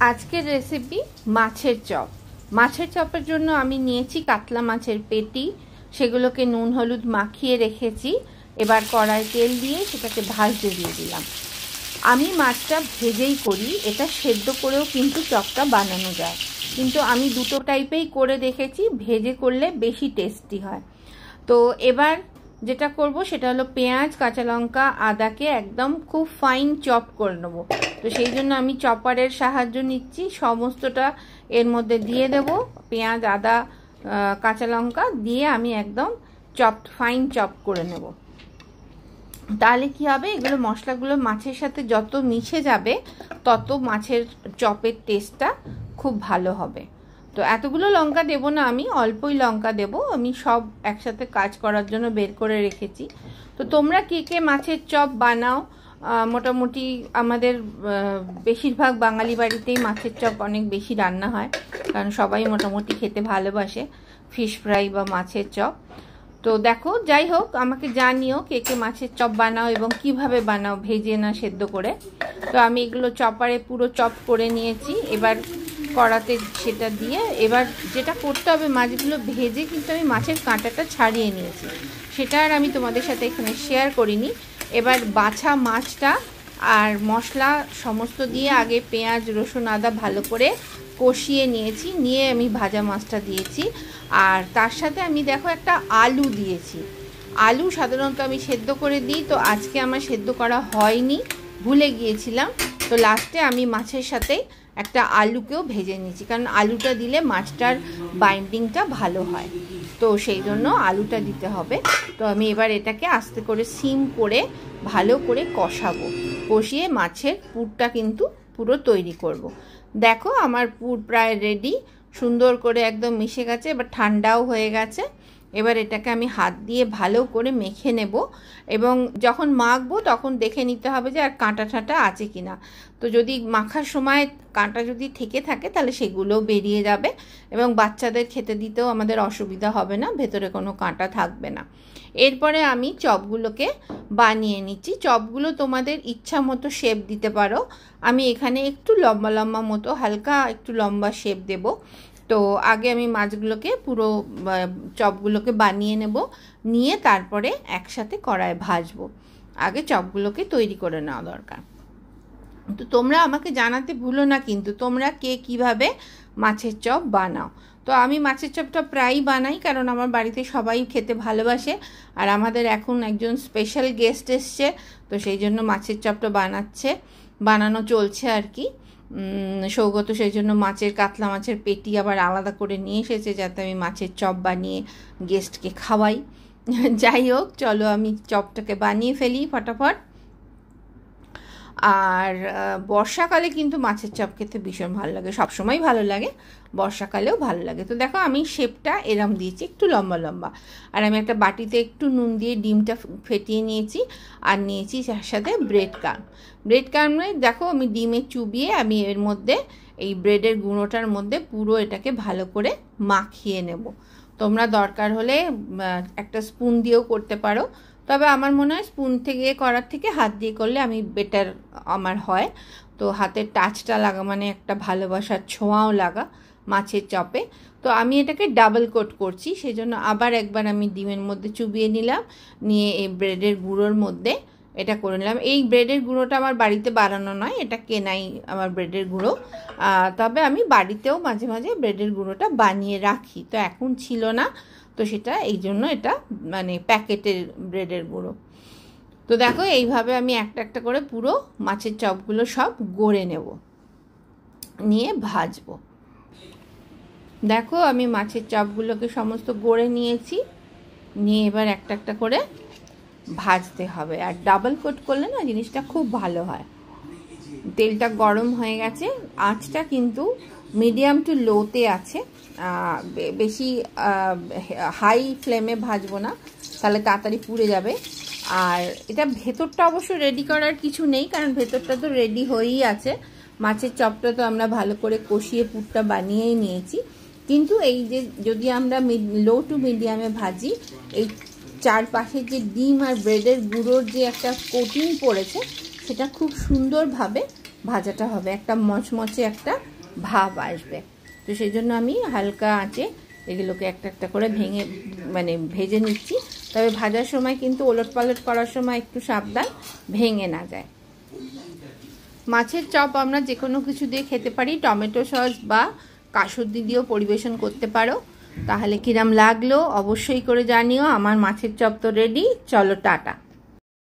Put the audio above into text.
আজকের রেসিপি মাছের চপ। মাছের চপের জন্য আমি নিয়েছি কাতলা মাছের পেটি, সেগুলোকে নুন হলুদ মাখিয়ে রেখেছি। এবার কড়াই তেল দিয়ে সেটাকে ভাজতে দিয়ে দিলাম। আমি মাছটা ভেজেই করি, এটা সেদ্ধ করেও কিন্তু চপটা বানানো যায়, কিন্তু আমি দুটো টাইপেই করে দেখেছি, ভেজে করলে বেশি টেস্টি হয়। তো এবার যেটা করব সেটা হলো পেঁয়াজ, কাঁচা লঙ্কা, আদাকে একদম খুব ফাইন চপ করে নেব। তো সেই জন্য আমি চপারের সাহায্য নিচ্ছি, সমস্তটা এর মধ্যে দিয়ে দেব। পেঁয়াজ, আদা, কাঁচা লঙ্কা দিয়ে আমি একদম ফাইন চপ করে নেব। তাহলে কি হবে, এগুলো মশলাগুলো মাছের সাথে যত মিশে যাবে তত মাছের চপের টেস্টটা খুব ভালো হবে। তো এতগুলো লঙ্কা দেব না, আমি অল্পই লঙ্কা দেব। আমি সব একসাথে কাজ করার জন্য বের করে রেখেছি। তো তোমরা কে কে মাছের চপ বানাও? মোটামুটি আমাদের বেশিরভাগ বাঙালি বাড়িতেই মাছের চপ অনেক বেশি রান্না হয়, কারণ সবাই মোটামুটি খেতে ভালোবাসে ফিশ ফ্রাই বা মাছের চপ। তো দেখো, যাই হোক, আমাকে জানিও কে কে মাছের চপ বানাও এবং কিভাবে বানাও, ভেজে না সেদ্ধ করে। তো আমি এগুলো চপারে পুরো চপ করে নিয়েছি। এবার কড়াতে সেটা দিয়ে এবার যেটা করতে হবে, মাছগুলো ভেজে কিন্তু আমি মাছের কাঁটাটা ছাড়িয়ে নিয়েছি, সেটা আর আমি তোমাদের সাথে এখানে শেয়ার করিনি। এবার বাছা মাছটা আর মশলা সমস্ত দিয়ে আগে পেঁয়াজ, রসুন, আদা ভালো করে কষিয়ে নিয়েছি, নিয়ে আমি ভাজা মাছটা দিয়েছি। আর তার সাথে আমি দেখো একটা আলু দিয়েছি। আলু সাধারণত আমি সেদ্ধ করে দিই, তো আজকে আমার সেদ্ধ করা হয়নি, ভুলে গিয়েছিলাম। তো লাস্টে আমি মাছের সাথে একটা আলুকেও ভেজে নিয়েছি, কারণ আলুটা দিলে মাছটার বাইন্ডিংটা ভালো হয়, তো সেই জন্য আলুটা দিতে হবে। তো আমি এবার এটাকে আস্তে করে সিম করে ভালো করে কষাবো, কষিয়ে মাছের পুরটা কিন্তু পুরো তৈরি করব। দেখো আমার পুর প্রায় রেডি, সুন্দর করে একদম মিশে গেছে। এবার ঠান্ডাও হয়ে গেছে। এবার এটাকে আমি হাত দিয়ে ভালো করে মেখে নেব, এবং যখন মাখবো তখন দেখে নিতে হবে যে আর কাঁটা ঠাঁটা আছে কিনা। তো যদি মাখার সময় কাঁটা যদি থেকে থাকে তাহলে সেগুলোও বেরিয়ে যাবে, এবং বাচ্চাদের খেতে দিতেও আমাদের অসুবিধা হবে না, ভেতরে কোনো কাঁটা থাকবে না। এরপরে আমি চপগুলোকে বানিয়ে নিচ্ছি। চপগুলো তোমাদের ইচ্ছা মতো শেপ দিতে পারো। আমি এখানে একটু লম্বা লম্বা মতো, হালকা একটু লম্বা শেপ দেব। তো আগে আমি মাছগুলোকে পুরো চপগুলোকে বানিয়ে নেব, নিয়ে তারপরে একসাথে কড়ায় ভাজবো। আগে চপগুলোকে তৈরি করে নেওয়া দরকার। তো তোমরা আমাকে জানাতে ভুলো না কিন্তু, তোমরা কে কিভাবে মাছের চপ বানাও। তো আমি মাছের চপটা প্রায়ই বানাই, কারণ আমার বাড়িতে সবাই খেতে ভালোবাসে, আর আমাদের এখন একজন স্পেশাল গেস্ট এসছে, তো সেই জন্য মাছের চপটা বানানো চলছে আর কি। সৌগত সেই জন্য কাতলা মাছের পেটি আবার আলাদা করে নিয়ে এসেছে, যাতে আমি মাছের চপ বানিয়ে গেস্টকে খাওয়াই। যাই হোক, চলো আমি চপটাকে বানিয়ে ফেলি ফটাফট। আর বর্ষাকালে কিন্তু মাছের চপ খেতে ভীষণ ভালো লাগে, সবসময় ভালো লাগে, বর্ষাকালেও ভালো লাগে। তো দেখো আমি শেপটা এরম দিয়েছি, একটু লম্বা লম্বা। আর আমি একটা বাটিতে একটু নুন দিয়ে ডিমটা ফেটিয়ে নিয়েছি, আর নিয়েছি তার সাথে ব্রেড ক্রাম্ব দেখো আমি ডিমে চুবিয়ে আমি এর মধ্যে এই ব্রেডের গুঁড়োটার মধ্যে পুরো এটাকে ভালো করে মাখিয়ে নেব। তোমরা দরকার হলে একটা স্পুন দিয়েও করতে পারো, তবে আমার মনে হয় স্পুন থেকে করার থেকে হাত দিয়ে করলে আমি বেটার আমার হয়। তো হাতের টাচটা লাগা মানে একটা ভালোবাসার ছোঁয়াও লাগা মাছের চপে। তো আমি এটাকে ডাবল কোট করছি, সেই জন্য আবার একবার আমি ডিমের মধ্যে চুবিয়ে নিলাম, নিয়ে এই ব্রেডের গুঁড়োর মধ্যে এটা করে নিলাম। এই ব্রেডের গুঁড়োটা আমার বাড়িতে বানানো নয়, এটা কেনাই আমার ব্রেডের গুঁড়ো। তবে আমি বাড়িতেও মাঝে মাঝে ব্রেডের গুঁড়োটা বানিয়ে রাখি, তো এখন ছিল না, তো সেটা এই জন্য এটা মানে প্যাকেটের ব্রেডের গুঁড়ো। তো দেখো এইভাবে আমি একটা একটা করে পুরো মাছের চপগুলো সব গড়ে নেব, নিয়ে ভাজবো। দেখো আমি মাছের চপগুলোকে সমস্ত গড়ে নিয়েছি, নিয়ে এবার একটা একটা করে ভাজতে হবে। আর ডাবল কোট করলে না জিনিসটা খুব ভালো হয়। তেলটা গরম হয়ে গেছে, আঁচটা কিন্তু মিডিয়াম টু লোতে আছে, বেশি হাই ফ্লেমে ভাজবো না, তাহলে তাড়াতাড়ি পুড়ে যাবে। আর এটা ভেতরটা অবশ্য রেডি করার কিছু নেই, কারণ ভেতরটা তো রেডি হয়েই আছে। মাছের চপটা তো আমরা ভালো করে কষিয়ে পুরটা বানিয়েই নিয়েছি, কিন্তু এই যে যদি আমরা লো টু মিডিয়ামে ভাজি, এই চারপাশে যে ডিম আর ব্রেডের গুঁড়োর যে একটা কোটিং পড়েছে, সেটা খুব সুন্দরভাবে ভাজাটা হবে, একটা মচমচে একটা ভাব আসবে। তো সেই জন্য আমি হালকা আঁচে এগুলোকে একটা একটা করে ভেজে নিচ্ছি। তবে ভাজার সময় কিন্তু ওলট পালট করার সময় একটু সাবধান, ভেঙে না যায়। মাছের চপ আমরা যে কোনো কিছু দিয়ে খেতে পারি, টমেটো সস বা কাসুন্দি দিয়েও পরিবেশন করতে পারো। তাহলে কিরম লাগলো অবশ্যই করে জানিও। আমার মাছের চপ তো রেডি, চলো টাটা।